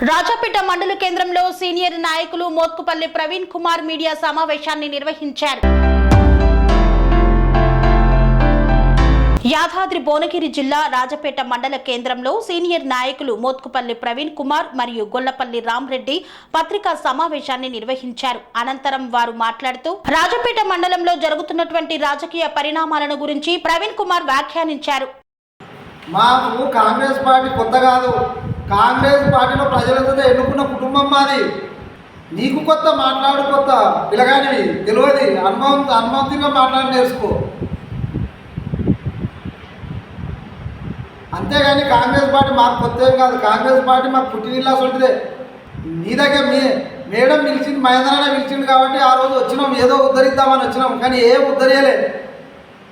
రాజాపేట మండల కేంద్రంలో సీనియర్ నాయకులు మోత్కుపల్లి ప్రవీణ్ కుమార్ మీడియా సమావేశాన్ని నిర్వహించారు. యాదాద్రి భువనగిరి జిల్లా రాజాపేట మండల కేంద్రంలో సీనియర్ నాయకులు మోత్కుపల్లి ప్రవీణ్ కుమార్ మరియు గొల్లపల్లి రామరెడ్డి పత్రికా సమావేశాన్ని నిర్వహించారు. అనంతరం వారు మాట్లాడుతూ రాజాపేట మండలంలో జరుగుతున్నటువంటి రాజకీయ పరిణామాలను గురించి ప్రవీణ్ కుమార్ వ్యాఖ్యానించారు. మాకు కాంగ్రెస్ పార్టీ కొత్త కాదు. కాంగ్రెస్ పార్టీలో ప్రజలతో ఎన్నుకున్న కుటుంబం మాది. నీకు కొత్త, మాట్లాడు కొత్త, పిల్లగానివి తెలియదు. అనుభవంతిగా మాట్లాడి నేర్చుకో. అంతేగాని కాంగ్రెస్ పార్టీ మాకు కొత్త ఏం కాదు. కాంగ్రెస్ పార్టీ మాకు పుట్టినిల్లా సొంటిదే. నీ దగ్గర మేడం పిలిచింది, మహేంద్రనే పిలిచింది కాబట్టి ఆ రోజు వచ్చినాం, ఏదో ఉద్ధరిద్దామని వచ్చినాం. కానీ ఏం ఉద్ధరియలే.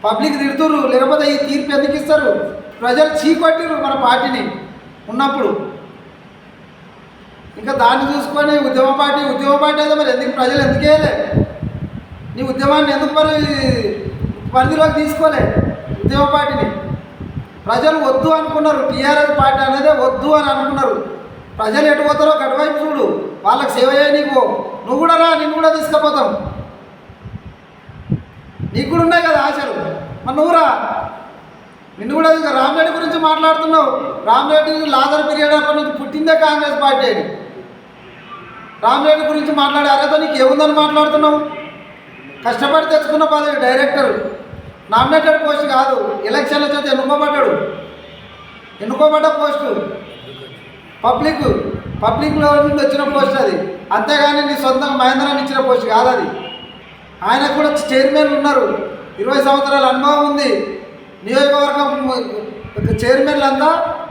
పబ్లిక్ తిడుతుర్రు, లేకపోతే ఈ తీర్పు ఎందుకు ఇస్తారు? ప్రజలు చీకొట్టిరు మన పార్టీని ఉన్నప్పుడు. ఇంకా దాన్ని చూసుకొని ఉద్యమ పార్టీ అయితే మరి ఎందుకు ప్రజలు ఎందుకు వేయలే? నీ ఉద్యమాన్ని ఎందుకు మరి పరిధిలోకి తీసుకోలే? ఉద్యమ పార్టీని ప్రజలు వద్దు అనుకున్నారు. టీఆర్ఎస్ పార్టీ అనేది వద్దు అని అనుకున్నారు. ప్రజలు ఎటు పోతారో అటువైపు చూడు, వాళ్ళకి సేవ చేయ. నువ్వు కూడా రా, నిన్ను కూడా తీసుకుపోతాం. నీకు కూడా ఉన్నాయి కదా ఆశలు, మరి నువ్వు రా. నిన్ను కూడా రామరెడ్డి గురించి మాట్లాడుతున్నావు. రామరెడ్డి లాదర్ పీరియడ్ అప్పటి నుంచి పుట్టిందే కాంగ్రెస్ పార్టీ అని. రామరెడ్డి గురించి మాట్లాడే అర్హత నీకు ఏముందని మాట్లాడుతున్నావు? కష్టపడి తెచ్చుకున్న పదవి, డైరెక్టర్, నామినేటెడ్ పోస్ట్ కాదు. ఎలక్షన్ల చేత ఎన్నుకోబడ్డ పోస్టు, పబ్లిక్లో నుండి వచ్చిన పోస్ట్ అది. అంతేగాని నీ సొంతంగా మహేంద్రాన్ని ఇచ్చిన పోస్ట్ కాదు అది. ఆయనకు కూడా చైర్మన్ ఉన్నారు, 20 సంవత్సరాల అనుభవం ఉంది. నియోజకవర్గం చైర్మన్లంతా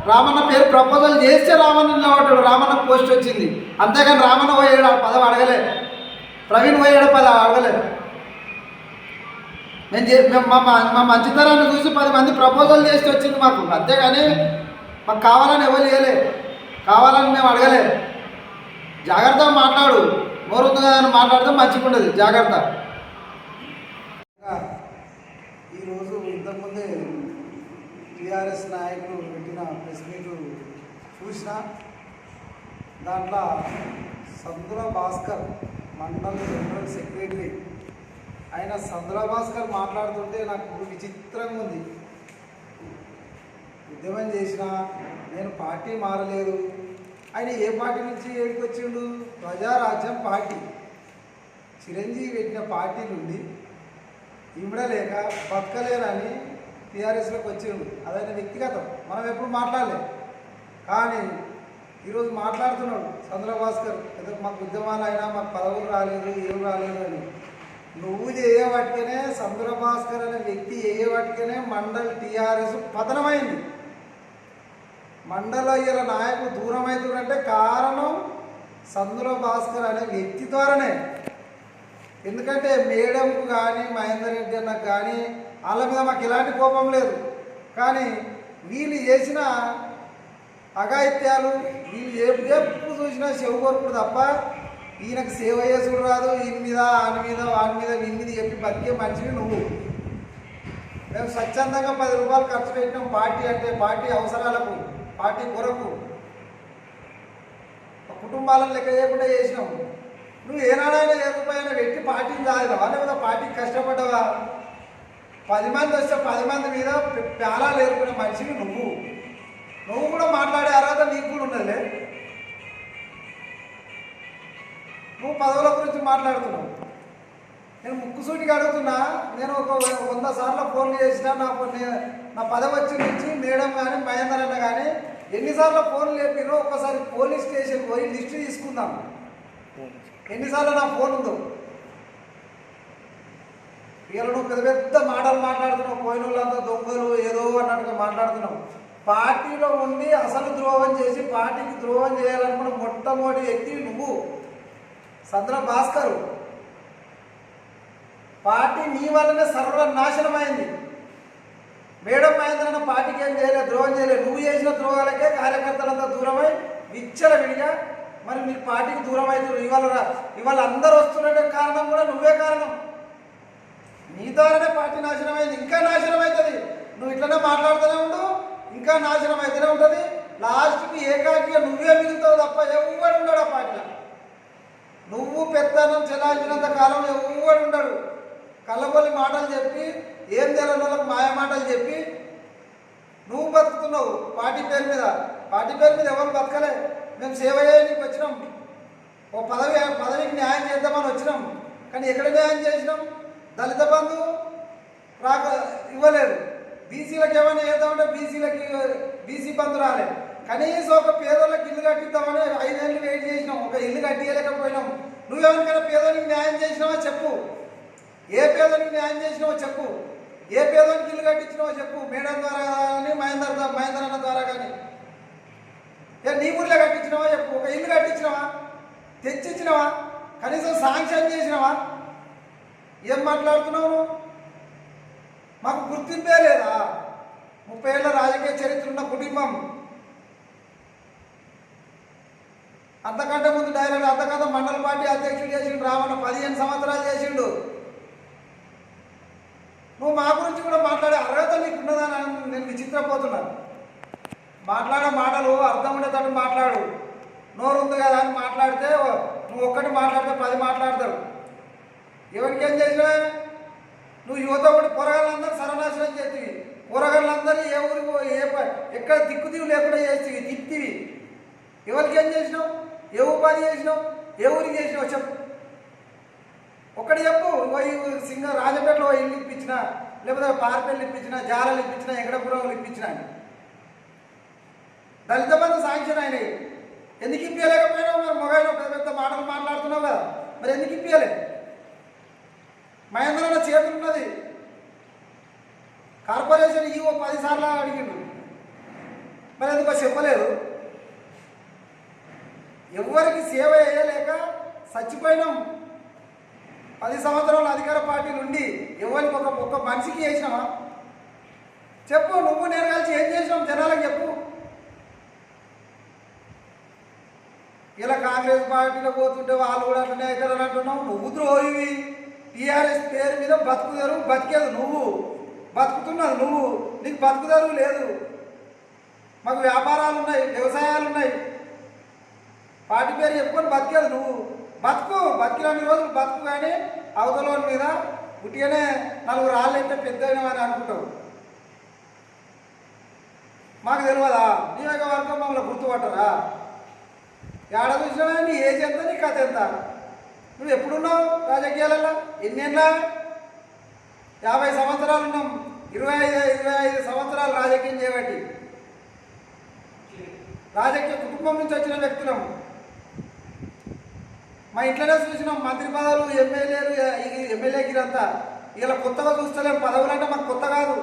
రామన్న పేరు ప్రపోజల్ చేస్తే రామన్న నిలబడ్డాడు, రామన్న పోస్ట్ వచ్చింది. అంతేగాని రామన్న పోయాడు పదవి అడగలే, ప్రవీణ్ పోయాడు పదవి అడగలే. మా మంచితనాన్ని చూసి 10 మంది ప్రపోజల్ చేసి వచ్చింది మాకు. అంతేగాని మాకు కావాలని ఎవరు చేయలే, కావాలని మేము అడగలే. జాగ్రత్తగా మాట్లాడు, నోరుంది కదా అని మాట్లాడితే మంచిగా ఉండదు. జాగ్రత్త. ఈరోజు ఇంతకుముందే టీఆర్ఎస్ నాయకులు పెట్టిన ప్రెస్ మీట్ చూసిన దాంట్లో సందుల భాస్కర్ మండల్ జనరల్ సెక్రటరీ ఆయన సందుల భాస్కర్ మాట్లాడుతుంటే నాకు విచిత్రంగా ఉంది. ఉద్యమం చేసిన నేను పార్టీ మారలేదు. ఆయన ఏ పార్టీ నుంచి ఏడికి వచ్చిండు? ప్రజారాజ్యం పార్టీ, చిరంజీవి పెట్టిన పార్టీ నుండి ఇమ్మడలేక బతకలేరని టీఆర్ఎస్లోకి వచ్చిండు. అదైనా వ్యక్తిగతం, మనం ఎప్పుడు మాట్లాడలేదు. కానీ ఈరోజు మాట్లాడుతున్నాడు సందుల భాస్కర్, ఏదో మాకు ఉద్యమాలు అయినా మాకు పదవులు రాలేదు, ఏం రాలేదు అని. నువ్వు చేయబట్టుకనే, సందుల భాస్కర్ అనే వ్యక్తి చేయబట్టుకనే మండల్ టీఆర్ఎస్ పతనమైంది. మండల ఇలా నాయకులు దూరం అవుతుందంటే కారణం సందుల భాస్కర్ అనే వ్యక్తి ద్వారానే. ఎందుకంటే మేడంకు కానీ మహేందర్ రెడ్డి అన్నకు కానీ వాళ్ళ మీద మాకు ఎలాంటి కోపం లేదు. కానీ వీళ్ళు చేసిన అఘాయిత్యాలు, వీళ్ళు ఎప్పుడు చూసినా చెవు కొరుకుడు తప్ప ఈయనకు సేవ చేసుడు రాదు. ఈయన మీద వాని మీద వీని మీద చెప్పి బతికే మనిషిని నువ్వు. మేము స్వచ్ఛందంగా 10 రూపాయలు ఖర్చు పెట్టినాం పార్టీ అంటే, పార్టీ అవసరాలకు, పార్టీ కొరకు, కుటుంబాలను లెక్క చేయకుండా చేసినాము. నువ్వు ఏనాడైనా 10 రూపాయలు పెట్టి పార్టీని సాధినావా? లేకపోతే పార్టీకి కష్టపడ్డావా? 10 మంది వస్తే 10 మంది మీద పేలాలు ఏర్పడిన మనిషిని నువ్వు కూడా మాట్లాడే అర్హత నీకు కూడా ఉన్నదిలే. నువ్వు పదవుల గురించి మాట్లాడుతున్నావు. నేను ముక్కుసూటిగా అడుగుతున్నా. నేను ఒక 100 సార్లు ఫోన్లు చేసినా నా పదవి వచ్చి నుంచి మేడం కానీ మహేందర్ అన్న కానీ ఎన్నిసార్లు ఫోన్లు లేపినో ఒక్కసారి పోలీస్ స్టేషన్ పోయి లిస్టు తీసుకుందాం. ఎన్నిసార్లు నా ఫోన్ ఉందో. వీళ్ళు నువ్వు పెద్ద మాటలు మాట్లాడుతున్నావు. పోయిన వాళ్ళంతా దొంగలు ఏదో అన్నట్టుగా మాట్లాడుతున్నావు. పార్టీలో ఉండి అసలు ద్రోహం చేసి పార్టీకి ద్రోహం చేయాలనుకున్న మొట్టమొదటి వ్యక్తి నువ్వు, సందుల భాస్కర్. పార్టీ నీ వల్లనే సర్వనాశనమైంది. మేడం మహేంద్రన్న పార్టీకి ఏం చేయలేదు, ద్రోహం చేయలేదు. నువ్వు చేసిన ద్రోహాలకే కార్యకర్తలంతా దూరమై విచ్చలవిడిగా మరి నీ పార్టీకి దూరం అవుతున్నారు. ఇవాళ అందరూ వస్తున్నట్టే కారణం కూడా నువ్వే కారణం. నీ ద్వారానే పార్టీ నాశనం అయింది. ఇంకా నాశనం అవుతుంది. నువ్వు ఇట్లనే మాట్లాడుతూనే ఉండు, ఇంకా నాశనం అవుతూనే ఉంటుంది. లాస్ట్కి ఏకాకిగా నువ్వే మిగులుతావు తప్ప ఎవడు ఉండడు ఆ పార్టీలో. నువ్వు పెత్తనం చెలాయించినంత కాలం ఎవడు ఉండడు. కళ్ళబొల్లి మాటలు చెప్పి ఏం తెలియని వాళ్ళకి మాయ మాటలు చెప్పి నువ్వు బతుకుతున్నావు పార్టీ పేరు మీద. పార్టీ పేరు మీద ఎవరు బతకలే. మేము సేవ చేయడానికి వచ్చినాం, ఓ పదవికి న్యాయం చేద్దామని వచ్చినాం. కానీ ఎక్కడ న్యాయం చేసినాం? దళిత బంధు ఇవ్వలేదు. బీసీలకు ఏమైనా చేద్దామంటే బీసీ బంధు రాలేదు. కనీసం ఒక పేదోళ్ళకి ఇల్లు కట్టిద్దామని 5 ఏళ్ళు వెయిట్ చేసినాం, ఒక ఇల్లు కట్టియలేకపోయినాం. నువ్వెవరికైనా పేదోనికి న్యాయం చేసినావా చెప్పు. ఏ పేదోనికి న్యాయం చేసినావో చెప్పు. ఏ పేదోనికి ఇల్లు కట్టించినావో చెప్పు. మేడం ద్వారా కానీ మహేందర్ అన్న ద్వారా కానీ నీ ఊళ్ళో కట్టించినావా చెప్పు. ఒక ఇల్లు కట్టించినావా? తెచ్చిచ్చినావా? కనీసం శాంక్షన్ చేసినావా? ఏం మాట్లాడుతున్నావు? మాకు గుర్తింపే లేదా? 30 ఏళ్ళ రాజకీయ చరిత్ర ఉన్న కుటుంబం. అంతకంటే ముందు డైరెక్ట్ అంతకంటే మండల పార్టీ అధ్యక్షుడు చేసిండు రావణ, 15 సంవత్సరాలు చేసిండు. నువ్వు మా గురించి కూడా మాట్లాడే అర్హత నీకు ఉన్నదని నేను విచిత్రపోతున్నాను. మాట్లాడే మాటలు అర్థం ఉండేటట్టు మాట్లాడు. నోరు ఉంది కదా అని మాట్లాడితే నువ్వు ఒక్కటి మాట్లాడితే 10 మాట్లాడతారు. ఎవరికి ఏం చేసినా నువ్వు యువత కూడా పొరగాళ్ళందరూ సర్వనాశనం చేతివి. పొరగాళ్ళందరూ ఏ ఊరికి ఎక్కడ దిక్కుదివి లేకుండా చేస్తేవి తిప్పివి. ఎవరికి ఏం చేసినావు? ఏ ఉపాధి చేసినావు? ఏ ఊరికి చేసినావు చెప్పు. ఒక్కటి చెప్పు. రాజపేటలో ఇల్లు ఇప్పించిన, లేకపోతే పార్పెల్లు ఇప్పించిన, జాలలు ఇప్పించిన, ఎక్కడపురంలు ఇప్పించిన. దళిత బంధు శాంక్షన్ అయినాయి. ఎందుకు ఇప్పించలేకపోయినావు? మరి మొబైల్లో పెద్ద మాటలు మాట్లాడుతున్నావు కదా, మరి ఎందుకు ఇప్పించలే? మహేంద్రన్న చేతులు ఉన్నది. కార్పొరేషన్ ఈవో 10 సార్లు అడిగిండు, మరి ఎందుకో చెప్పలేదు. ఎవరికి సేవ చేయలేక చచ్చిపోయినాం. 10 సంవత్సరాల అధికార పార్టీ నుండి ఎవరికి ఒక్క మనిషికి చేసినావా చెప్పు. నువ్వు నేను కలిసి ఏం చేసినాం జనాలకు చెప్పు. ఇలా కాంగ్రెస్ పార్టీలో పోతుంటే వాళ్ళు కూడా అట్లనే అవుతారని అంటున్నావు. నువ్వు ద్రోహివి. టీఆర్ఎస్ పేరు మీద బతుకుదరువు బతికేది నువ్వు, బతుకుతున్నది నువ్వు. నీకు బతుకుదరువు లేదు. మాకు వ్యాపారాలు ఉన్నాయి, వ్యవసాయాలు ఉన్నాయి. పార్టీ పేరు చెప్పుకొని బతికేది నువ్వు. బతికినన్ని రోజులు బతుకు. కానీ అవతల మీద ఉట్టిగానే 4 రాళ్ళు అయితే పెద్దయినా అని అనుకుంటావు. మాకు తెలియదా? నియోజకవర్గం మమ్మల్ని గుర్తుపట్టరా? ఏడ చూసినా నీ ఏజ్ ఎంత, నీ కథ ఎంత? నువ్వు ఎప్పుడున్నావు రాజకీయాలలో? ఎన్నేళ్ళ? 50 సంవత్సరాలు ఉన్నాం. 25 సంవత్సరాలు రాజకీయం చేయబట్టి రాజకీయ కుటుంబం నుంచి వచ్చిన వ్యక్తులం. మా ఇంట్లోనే చూసినాం మంత్రి పదవులు, ఎమ్మెల్యేగిరంతా. ఇలా కొత్తగా చూస్తలేం. పదవులు అంటే మాకు కొత్త కాదు.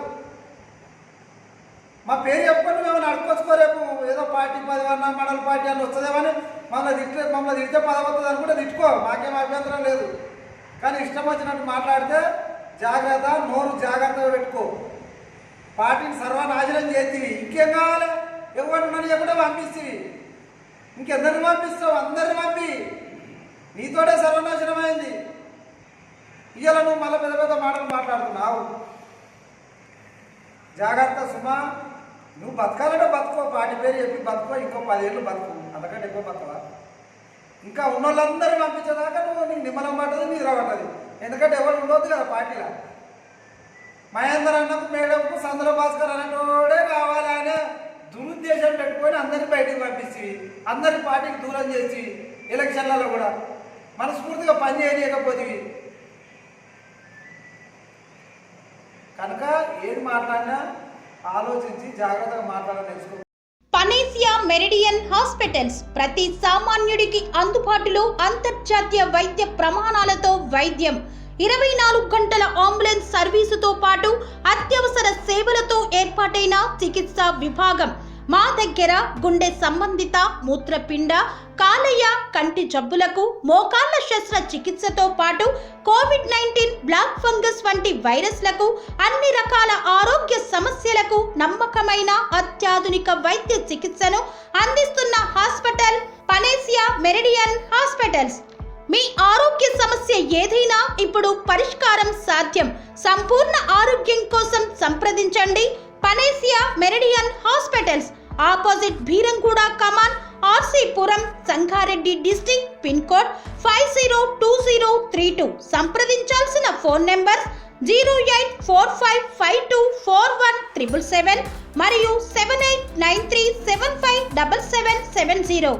మా పేరు చెప్పుకొని మేము నడుపుకొచ్చుకోలేము. ఏదో పార్టీ పదవి అన్న మండల పార్టీ అని వస్తుందేమని మమ్మల్ని తిడితే పదవి వస్తుంది అనుకుంటే తిట్టుకో, మాకేం అభ్యంతరం లేదు. కానీ ఇష్టం వచ్చినట్టు మాట్లాడితే జాగ్రత్త, నోరు జాగ్రత్తగా పెట్టుకో. పార్టీని సర్వనాశనం చేతివి. ఇంకేం కావాలి? ఎవరిని ఎప్పుడో పంపిస్తేవి. ఇంకెందరిని పంపిస్తావు? అందరిని పంపి. నీతోటే సర్వనాశనం అయింది. ఇవాళ నువ్వు మళ్ళీ పెద్ద మాటలు మాట్లాడుతున్నావు. జాగ్రత్త సుమా. నువ్వు బతకాలంటే బతుకో. పార్టీ పేరు చెప్పి బతుకో. ఇంకో 10 ఏళ్ళు బతుకు. అంతకంటే ఎక్కువ బతకవా? ఇంకా ఉన్నోళ్ళందరూ పంపించేదాకా నీకు నిమ్మలం పట్టదు, నిద్ర పట్టదు. ఎందుకంటే ఎవరు ఉండొద్దు కదా పార్టీలో. మహేందర్ అన్నకు, మేడంకు, సందర భాస్కర్ అనేటోడే కావాలి అనే దురుద్దేశం పెట్టుకొని అందరినీ బయటికి పంపించి అందరి పార్టీకి దూరం చేసి ఎలక్షన్లలో కూడా మనస్ఫూర్తిగా పని చేయలేకపోతే కనుక ఏది మాట్లాడినా ఆలోచించి జాగ్రత్తగా మాట్లాడాలని తెలుసుకో. పనేసియా మెరిడియన్ హాస్పిటల్స్ ప్రతి సామాన్యుడికి అందుబాటులో అంతర్జాతీయ వైద్య ప్రమాణాలతో వైద్యం, 24 గంటల అంబులెన్స్ సర్వీసుతో పాటు అత్యవసర సేవలతో ఏర్పాటైన చికిత్సా విభాగం. మా దగ్గర గుండె సంబంధిత, మూత్రపిండ, కాలేయ, కంటి జబ్బులకు, మోకాళ్ల శస్త్రచికిత్సతో పాటు కోవిడ్-19, బ్లాక్ ఫంగస్ వంటి వైరస్లకు, అన్ని రకాల ఆరోగ్య సమస్యలకు నమ్మకమైన అత్యాధునిక వైద్య చికిత్సను అందిస్తున్న హాస్పిటల్ పనేసియా మెరిడియన్ హాస్పిటల్స్. మీ ఆరోగ్య సమస్య ఏదైనా ఇప్పుడు పరిష్కారం సాధ్యం. సంపూర్ణ ఆరోగ్యం కోసం సంప్రదించండి Panacea Meridian hospitals. Opposite Bheeramguda Kaman, RCPuram, Sangareddy district, pin code 502032. సంప్రదించాల్సిన ఫోన్ నెంబర్ 0845524177 మరియు 7893757770.